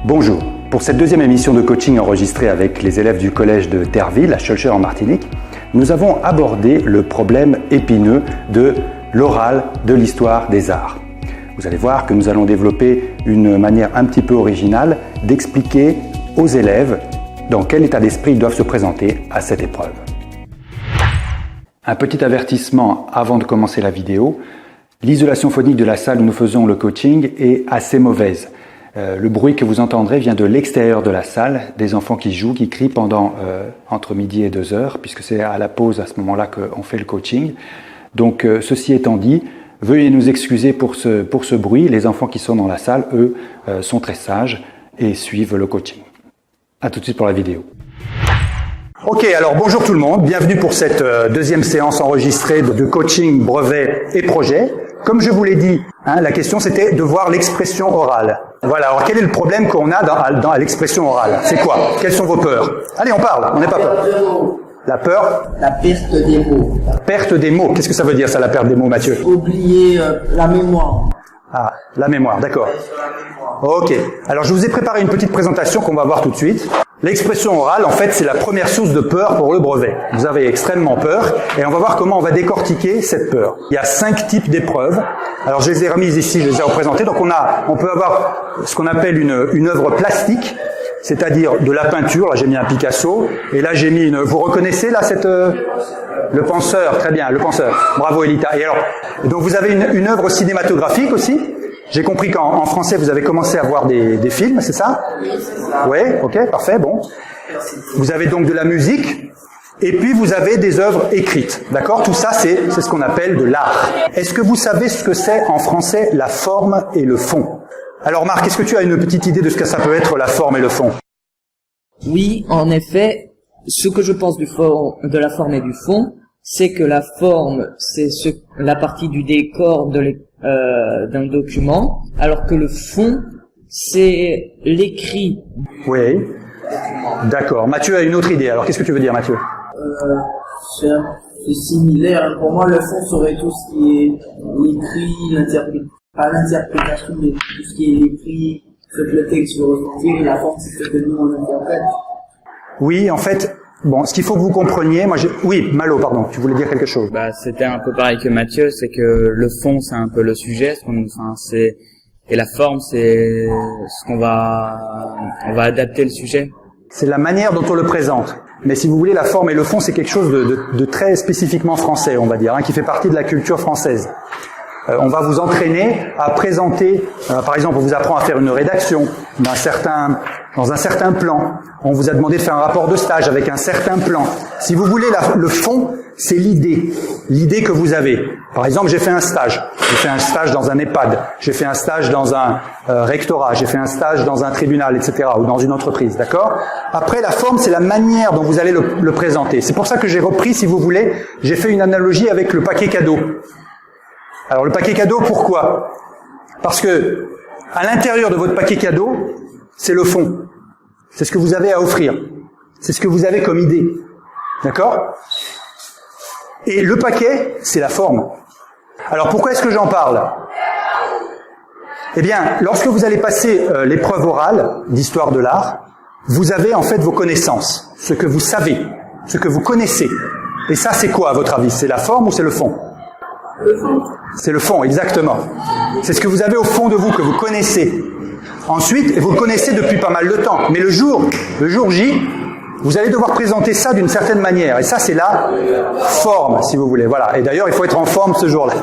Bonjour. Pour cette deuxième émission de coaching enregistrée avec les élèves du collège de Terreville, à Schœlcher en Martinique, nous avons abordé le problème épineux de l'oral de l'histoire des arts. Vous allez voir que nous allons développer une manière un petit peu originale d'expliquer aux élèves dans quel état d'esprit ils doivent se présenter à cette épreuve. Un petit avertissement avant de commencer la vidéo. L'isolation phonique de la salle où nous faisons le coaching est assez mauvaise. Le bruit que vous entendrez vient de l'extérieur de la salle, des enfants qui jouent, qui crient pendant entre midi et 2 heures, puisque c'est à la pause à ce moment-là qu'on fait le coaching. Donc ceci étant dit, veuillez nous excuser pour ce bruit. Les enfants qui sont dans la salle, eux, sont très sages et suivent le coaching. À tout de suite pour la vidéo. Ok, alors bonjour tout le monde, bienvenue pour cette deuxième séance enregistrée de coaching, brevet et projet. Comme je vous l'ai dit, la question c'était de voir l'expression orale. Voilà, alors quel est le problème qu'on a dans l'expression orale? C'est quoi? Quelles sont vos peurs? Allez, on parle, on n'est pas peur. La peur? La perte des mots. La perte des mots. Qu'est-ce que ça veut dire ça, la perte des mots, Mathieu? Oublier la mémoire. Ah, la mémoire, d'accord. Ok, alors je vous ai préparé une petite présentation qu'on va voir tout de suite. L'expression orale, en fait, c'est la première source de peur pour le brevet. Vous avez extrêmement peur, et on va voir comment on va décortiquer cette peur. Il y a 5 types d'épreuves. Alors je les ai remises ici, je les ai représentées. Donc on peut avoir ce qu'on appelle une œuvre plastique, c'est-à-dire de la peinture. Là j'ai mis un Picasso, et là j'ai mis vous reconnaissez là le penseur, très bien, le penseur. Bravo Elita. Et alors, donc vous avez une œuvre cinématographique aussi. J'ai compris qu'en français, vous avez commencé à voir des films, c'est ça? Oui, c'est ça. Oui, ok, parfait, bon. Vous avez donc de la musique, et puis vous avez des œuvres écrites, d'accord? Tout ça, c'est ce qu'on appelle de l'art. Est-ce que vous savez ce que c'est en français la forme et le fond? Alors Marc, est-ce que tu as une petite idée de ce que ça peut être la forme et le fond? Oui, en effet, ce que je pense de la forme et du fond, c'est que la forme, c'est la partie du décor d'un document, alors que le fond, c'est l'écrit. Oui, d'accord. Mathieu a une autre idée. Alors, qu'est-ce que tu veux dire, Mathieu? C'est similaire. Pour moi, le fond serait tout ce qui est l'écrit, pas l'interprétation, mais tout ce qui est l'écrit, ce que le texte veut ressentir, et la forme, c'est ce que nous, on interprète. Oui, en fait, bon, ce qu'il faut que vous compreniez, oui, Malo, pardon, tu voulais dire quelque chose. C'était un peu pareil que Mathieu, c'est que le fond, c'est un peu le sujet, et la forme, c'est ce on va adapter le sujet. C'est la manière dont on le présente. Mais si vous voulez, la forme et le fond, c'est quelque chose de très spécifiquement français, on va dire, qui fait partie de la culture française. On va vous entraîner à présenter, par exemple, on vous apprend à faire une rédaction dans un certain plan. On vous a demandé de faire un rapport de stage avec un certain plan. Si vous voulez, le fond, c'est l'idée que vous avez. Par exemple, j'ai fait un stage. J'ai fait un stage dans un EHPAD. J'ai fait un stage dans un rectorat. J'ai fait un stage dans un tribunal, etc. ou dans une entreprise, d'accord? Après, la forme, c'est la manière dont vous allez le présenter. C'est pour ça que j'ai repris, si vous voulez, j'ai fait une analogie avec le paquet cadeau. Alors le paquet cadeau, pourquoi? Parce que à l'intérieur de votre paquet cadeau, c'est le fond. C'est ce que vous avez à offrir. C'est ce que vous avez comme idée. D'accord? Et le paquet, c'est la forme. Alors pourquoi est-ce que j'en parle? Eh bien, lorsque vous allez passer l'épreuve orale d'histoire de l'art, vous avez en fait vos connaissances, ce que vous savez, ce que vous connaissez. Et ça, c'est quoi à votre avis? C'est la forme ou c'est le fond? C'est le fond, exactement. C'est ce que vous avez au fond de vous, que vous connaissez. Ensuite, et vous le connaissez depuis pas mal de temps. Mais le jour J, vous allez devoir présenter ça d'une certaine manière. Et ça, c'est la forme, si vous voulez. Voilà. Et d'ailleurs, il faut être en forme ce jour-là.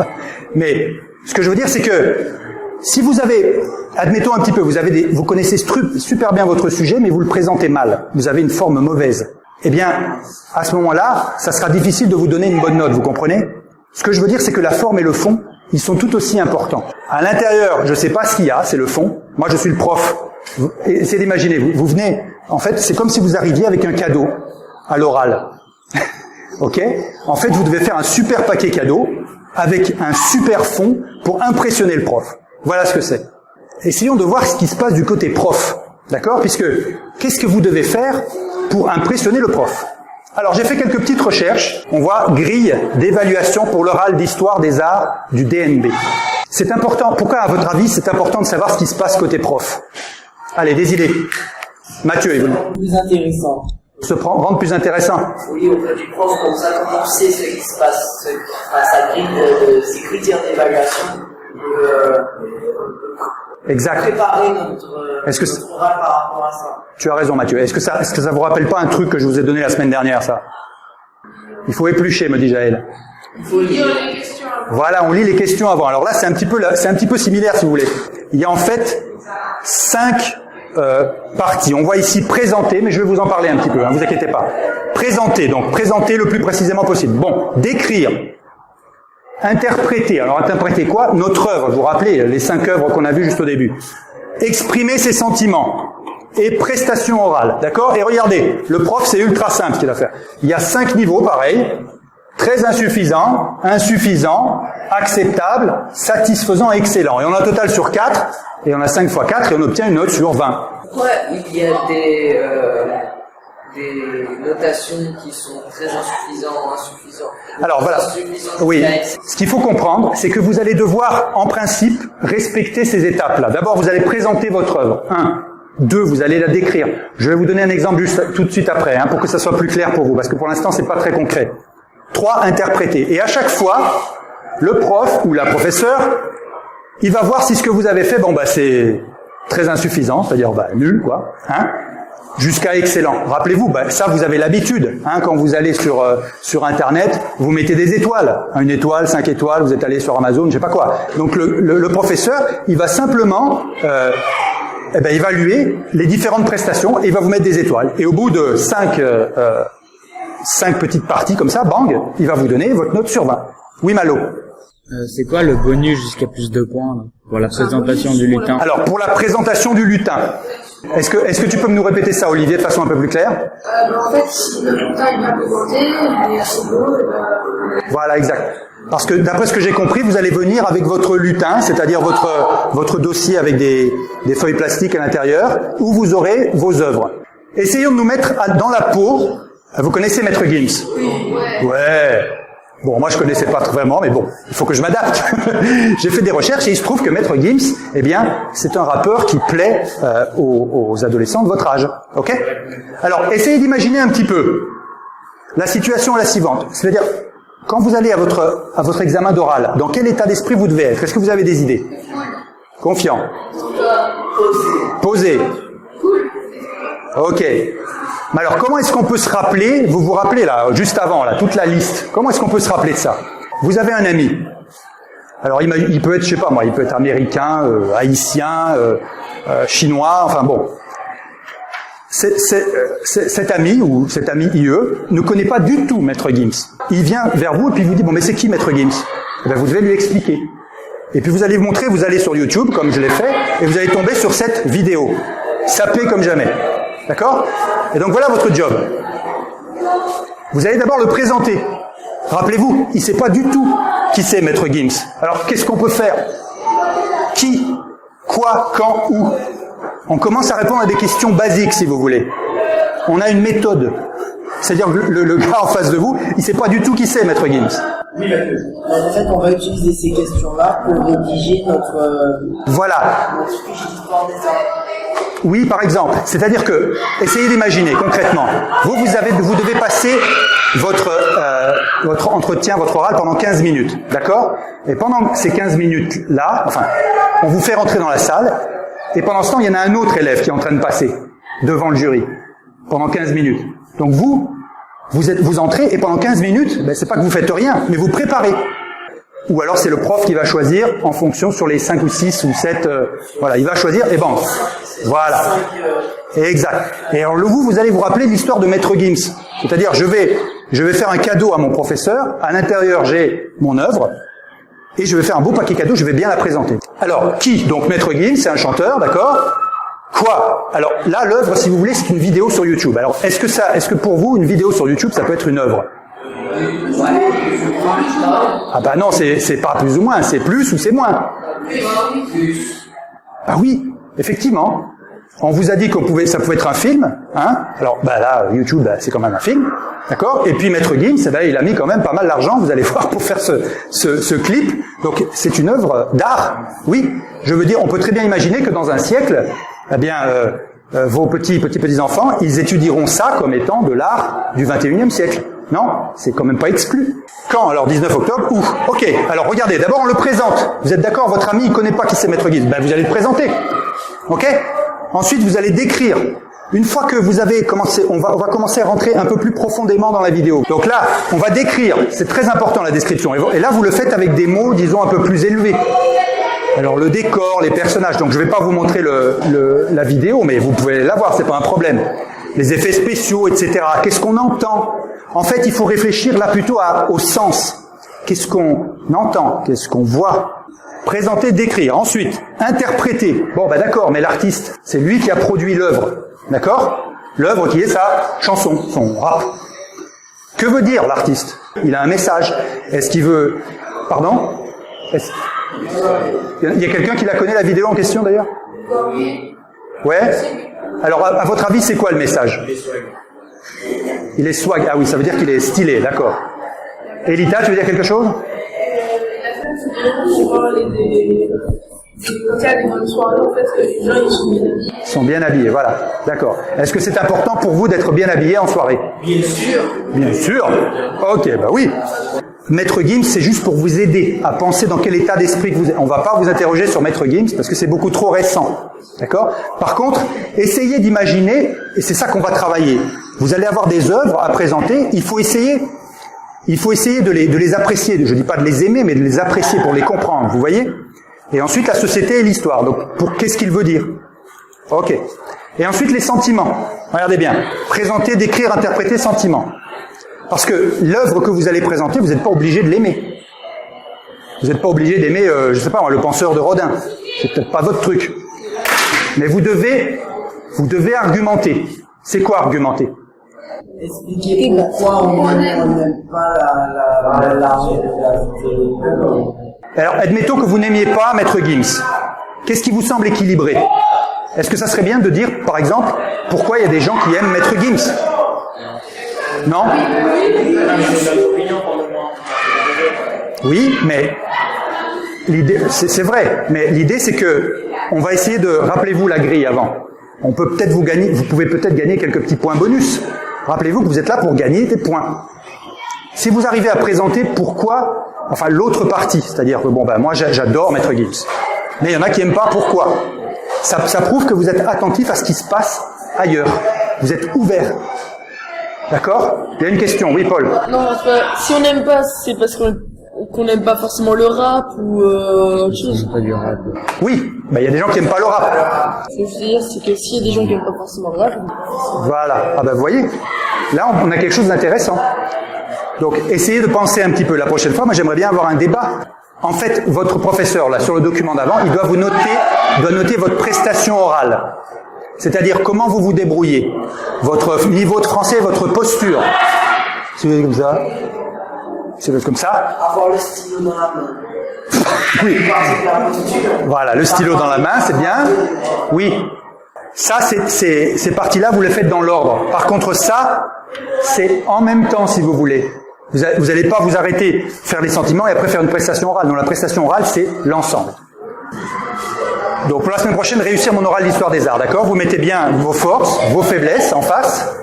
Mais ce que je veux dire, c'est que si vous avez, admettons un petit peu, vous connaissez super bien votre sujet, mais vous le présentez mal. Vous avez une forme mauvaise. Eh bien, à ce moment-là, ça sera difficile de vous donner une bonne note, vous comprenez? Ce que je veux dire, c'est que la forme et le fond, ils sont tout aussi importants. À l'intérieur, je ne sais pas ce qu'il y a, c'est le fond. Moi, je suis le prof. Essayez d'imaginer, vous venez, en fait, c'est comme si vous arriviez avec un cadeau à l'oral. Ok? En fait, vous devez faire un super paquet cadeau avec un super fond pour impressionner le prof. Voilà ce que c'est. Essayons de voir ce qui se passe du côté prof. D'accord? Puisque, qu'est-ce que vous devez faire pour impressionner le prof? Alors, j'ai fait quelques petites recherches. On voit grille d'évaluation pour l'oral d'histoire des arts du DNB. C'est important. Pourquoi, à votre avis, c'est important de savoir ce qui se passe côté prof? Allez, des idées. Mathieu, Plus intéressant. rendre plus intéressant. Oui, auprès du prof, comme ça, quand on sait ce qui se passe, sa grille ses critères d'évaluation, Exact. préparer notre oral par rapport à ça. Tu as raison, Mathieu. Est-ce que ça vous rappelle pas un truc que je vous ai donné la semaine dernière, ça? Il faut éplucher, me dit Jaël. Il faut lire les questions avant. Voilà, on lit les questions avant. Alors là, c'est un petit peu similaire, si vous voulez. Il y a en fait 5 parties. On voit ici présenter, mais je vais vous en parler un petit peu, hein, vous inquiétez pas. Présenter, donc présenter le plus précisément possible. Bon, décrire. Interpréter. Alors interpréter quoi? Notre œuvre, vous vous rappelez, les 5 œuvres qu'on a vues juste au début. Exprimer ses sentiments. Et prestation orale, d'accord? Et regardez, le prof, c'est ultra simple ce qu'il va faire. Il y a 5 niveaux, pareil. Très insuffisant, insuffisant, acceptable, satisfaisant et excellent. Et on a un total sur 4, et on a 5 fois 4, et on obtient une note sur 20. Pourquoi il y a des notations qui sont très insuffisantes? Alors voilà, oui, ce qu'il faut comprendre, c'est que vous allez devoir, en principe, respecter ces étapes-là. D'abord, vous allez présenter votre œuvre. 1. 2, vous allez la décrire. Je vais vous donner un exemple juste tout de suite après, hein, pour que ça soit plus clair pour vous, parce que pour l'instant, c'est pas très concret. 3, interpréter. Et à chaque fois, le prof ou la professeure, il va voir si ce que vous avez fait, c'est très insuffisant, c'est-à-dire nul, quoi, hein, jusqu'à excellent. Rappelez-vous, ça vous avez l'habitude, hein, quand vous allez sur Internet, vous mettez des étoiles, 1 étoile, 5 étoiles, vous êtes allé sur Amazon, je sais pas quoi. Donc le professeur, il va simplement évaluer les différentes prestations et il va vous mettre des étoiles. Et au bout de 5 petites parties comme ça, bang, il va vous donner votre note sur 20. Oui, Malo. C'est quoi le bonus jusqu'à plus de points là, pour la présentation du lutin? Alors, pour la présentation du lutin, est-ce que tu peux nous répéter ça, Olivier, de façon un peu plus claire? En fait, si le lutin est bien présenté, il est assez beau, Voilà, exact. Parce que d'après ce que j'ai compris, vous allez venir avec votre lutin, c'est-à-dire votre dossier avec des feuilles plastiques à l'intérieur, où vous aurez vos œuvres. Essayons de nous mettre dans la peau. Vous connaissez Maître Gims? Ouais. Bon, moi je connaissais pas vraiment, mais bon, il faut que je m'adapte. J'ai fait des recherches et il se trouve que Maître Gims, c'est un rappeur qui plaît aux adolescents de votre âge. Ok? Alors, essayez d'imaginer un petit peu. La situation est la suivante. C'est-à-dire, quand vous allez à votre examen d'oral, dans quel état d'esprit vous devez être? Est-ce que vous avez des idées? Confiant. Posé. Ok. Mais alors, comment est-ce qu'on peut se rappeler, vous vous rappelez là, juste avant, là, toute la liste, comment est-ce qu'on peut se rappeler de ça? Vous avez un ami. Alors, il peut être, je sais pas moi, il peut être américain, haïtien, chinois, enfin bon. Cet ami, ou cet ami IE, ne connaît pas du tout Maître Gims. Il vient vers vous et puis il vous dit, bon, mais c'est qui Maître Gims? Vous devez lui expliquer. Et puis vous allez vous montrer, vous allez sur YouTube, comme je l'ai fait, et vous allez tomber sur cette vidéo. Sapé comme jamais. D'accord? Et donc voilà votre job. Vous allez d'abord le présenter. Rappelez-vous, il ne sait pas du tout qui c'est Maître Gims. Alors qu'est-ce qu'on peut faire? Qui? Quoi? Quand? Où? On commence à répondre à des questions basiques, si vous voulez. On a une méthode. C'est-à-dire que le gars en face de vous, il ne sait pas du tout qui c'est Maître Gims. Oui, en fait, on va utiliser ces questions-là pour rédiger notre... Voilà. notre fiche d'histoire des arts. Oui, par exemple. C'est-à-dire que, essayez d'imaginer concrètement. Vous devez passer votre entretien, votre oral pendant 15 minutes. D'accord? Et pendant ces 15 minutes-là, on vous fait rentrer dans la salle, et pendant ce temps, il y en a un autre élève qui est en train de passer devant le jury. Pendant 15 minutes. Donc vous entrez, et pendant 15 minutes, c'est pas que vous faites rien, mais vous préparez. Ou alors c'est le prof qui va choisir en fonction sur les 5 ou 6 ou 7, il va choisir et bam. Voilà. Exact. Et alors vous allez vous rappeler l'histoire de Maître Gims. C'est-à-dire je vais faire un cadeau à mon professeur, à l'intérieur j'ai mon œuvre, et je vais faire un beau paquet cadeau, je vais bien la présenter. Alors, qui? Donc Maître Gims, c'est un chanteur, d'accord? Quoi? Alors là, l'œuvre, si vous voulez, c'est une vidéo sur YouTube. Alors, est-ce que pour vous, une vidéo sur YouTube, ça peut être une œuvre? Ah bah non, c'est pas plus ou moins, c'est plus ou c'est moins. Ah oui, effectivement. On vous a dit ça pouvait être un film, hein. Alors là, YouTube, c'est quand même un film, d'accord. Et puis Maître Gims, il a mis quand même pas mal d'argent, vous allez voir, pour faire ce clip. Donc c'est une œuvre d'art. Oui, je veux dire, on peut très bien imaginer que dans un siècle, eh bien, vos petits-enfants, ils étudieront ça comme étant de l'art du 21e siècle. Non, c'est quand même pas exclu. Quand? Alors 19 octobre, où? Ok, alors regardez, d'abord on le présente. Vous êtes d'accord, votre ami, il connaît pas qui c'est Maître Gims. Ben vous allez le présenter. Ok? Ensuite, vous allez décrire. Une fois que vous avez commencé, on va commencer à rentrer un peu plus profondément dans la vidéo. Donc là, on va décrire, c'est très important la description. Et là, vous le faites avec des mots, disons, un peu plus élevés. Alors le décor, les personnages, donc je vais pas vous montrer la vidéo, mais vous pouvez la voir, c'est pas un problème. Les effets spéciaux, etc. Qu'est-ce qu'on entend? En fait, il faut réfléchir là plutôt au sens. Qu'est-ce qu'on entend? Qu'est-ce qu'on voit? Présenter, décrire. Ensuite, interpréter. Bon, bah d'accord, mais l'artiste, c'est lui qui a produit l'œuvre. D'accord? L'œuvre qui est sa chanson, son rap. Que veut dire l'artiste? Il a un message. Est-ce qu'il veut... Pardon? Il y a quelqu'un qui la connaît, la vidéo en question d'ailleurs? Ouais? Alors, à votre avis, c'est quoi le message? Il est swag. Ah oui, ça veut dire qu'il est stylé, d'accord. Elita, tu veux dire quelque chose? Quand il y a des bonnes soirées, en fait, les gens ils sont bien habillés. Ils sont bien habillés, voilà. D'accord. Est-ce que c'est important pour vous d'être bien habillé en soirée? Bien sûr. Bien sûr. Ok, bah oui. Maître Gims, c'est juste pour vous aider à penser dans quel état d'esprit que vous êtes. On va pas vous interroger sur Maître Gims parce que c'est beaucoup trop récent. D'accord? Par contre, essayez d'imaginer, et c'est ça qu'on va travailler. Vous allez avoir des œuvres à présenter, il faut essayer de les apprécier. Je dis pas de les aimer, mais de les apprécier pour les comprendre. Vous voyez? Et ensuite, la société et l'histoire. Donc, qu'est-ce qu'il veut dire? Ok. Et ensuite, les sentiments. Regardez bien. Présenter, décrire, interpréter, sentiments. Parce que l'œuvre que vous allez présenter, vous n'êtes pas obligé de l'aimer. Vous n'êtes pas obligé d'aimer, je sais pas moi, le penseur de Rodin. C'est peut-être pas votre truc. Mais vous devez argumenter. C'est quoi argumenter? Expliquer pourquoi on n'aime pas la Alors, admettons que vous n'aimiez pas Maître Gims. Qu'est-ce qui vous semble équilibré? Est-ce que ça serait bien de dire, par exemple, pourquoi il y a des gens qui aiment Maître Gims? Non? Oui, mais l'idée, c'est vrai, mais l'idée c'est que on va essayer de, rappelez-vous la grille avant. Vous pouvez peut-être gagner quelques petits points bonus. Rappelez-vous que vous êtes là pour gagner des points. Si vous arrivez à présenter pourquoi, enfin l'autre partie, c'est-à-dire que bon ben moi j'adore Maître Gims, mais il y en a qui n'aiment pas pourquoi. Ça prouve que vous êtes attentif à ce qui se passe ailleurs. Vous êtes ouvert. D'accord? Il y a une question, oui Paul. Non, si on n'aime pas, c'est parce qu'on n'aime pas forcément le rap ou autre chose. Pas du rap. Oui, ben il y a des gens qui n'aiment pas le rap. Ce que je veux dire, c'est que s'il y a des gens qui n'aiment pas forcément le rap, Voilà. Ah ben vous voyez, là on a quelque chose d'intéressant. Donc essayez de penser un petit peu la prochaine fois. Moi j'aimerais bien avoir un débat. En fait, votre professeur là sur le document d'avant, il doit noter votre prestation orale. C'est-à-dire comment vous vous débrouillez, votre niveau de français, votre posture. Si vous êtes comme ça, si vous êtes comme ça. Avoir le stylo dans la main. Oui. Voilà, le stylo dans la main, c'est bien. Oui. Ça, ces parties-là, vous les faites dans l'ordre. Par contre, ça, c'est en même temps, si vous voulez. Vous n'allez pas vous arrêter, faire les sentiments et après faire une prestation orale. Non, la prestation orale, c'est l'ensemble. Donc pour la semaine prochaine, réussir mon oral d'histoire des arts, d'accord? Vous mettez bien vos forces, vos faiblesses en face.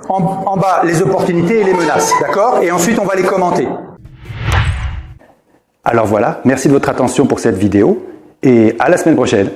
En bas, les opportunités et les menaces, d'accord? Et ensuite, on va les commenter. Alors voilà, merci de votre attention pour cette vidéo et à la semaine prochaine.